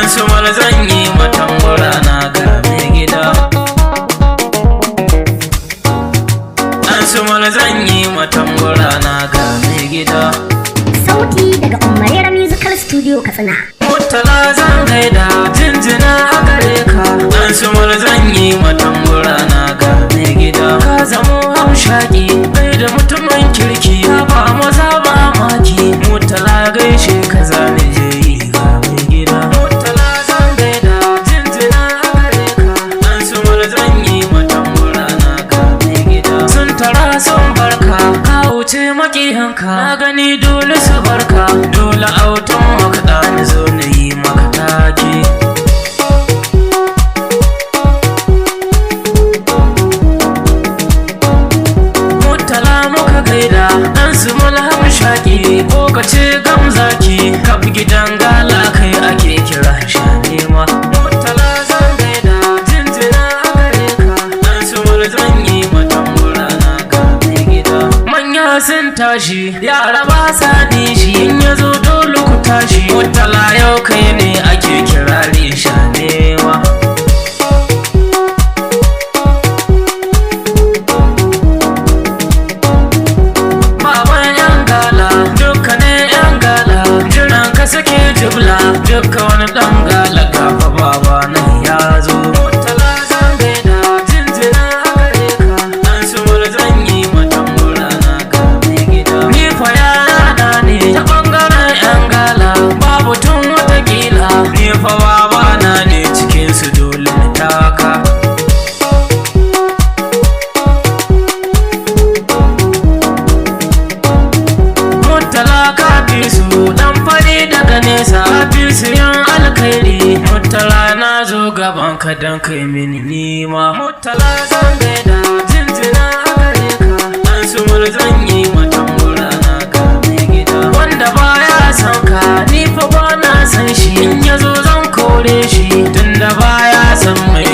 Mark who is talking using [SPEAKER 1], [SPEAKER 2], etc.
[SPEAKER 1] su mal zan yi matambura na ga mai gida. Su mal zan yi matambura na ga mai gida.
[SPEAKER 2] Sauti daga Umarera Musical Studio Katsina.
[SPEAKER 1] Murtala zan gaida jinjina a gare ka. Su mal zan yi matambura na ga mai gida. Ka zamo hamshaki bai da mutumin kirki ka ba maza ba maki. Murtala gaishe ka zane je yi ga mai gida. Murtala zan gaida jinjina a gare ka. Su mal zan yi matambura na ga mai gida. Sun tara sun barka ka wuce makiyanka. Na gani dole su barka dole autan makaɗa ni zo na yi maka take. Murtala muka gaida dan su mulham shaki ko ka ce gamzaki kaf gidan gala kai ake kira shanema. Murtala zan gaida jinjina a gare ka. Dan su mul zan yi matambura na ga mai gida. Manya sun tashi yara ba sa nishi in ya zo dole ku tashi. Murtala yau kai ne ake kira shanema. Sake jibla dukka wani dan gala kafa baba nan ya zo. Murtala zan gaida jinjina a gare ka. Dan su mul zan yi matambura na ga mai gida. Ni fa yana ne ta bangaren yan gala babu tun watakila. Ni fa baba na ne cikin su dole na taka. Murtala ka fi su dan fari daga nesa fi su yan alkhairi. Murtala na zo gaban ka dan kai mini nima. Murtala zan gaida jinjina a gare ka. Dan su mul zan yi matambura na ga mai gida. Wanda baya san ka ni fa ba na san shi in ya zo zan kore shi tunda baya san mai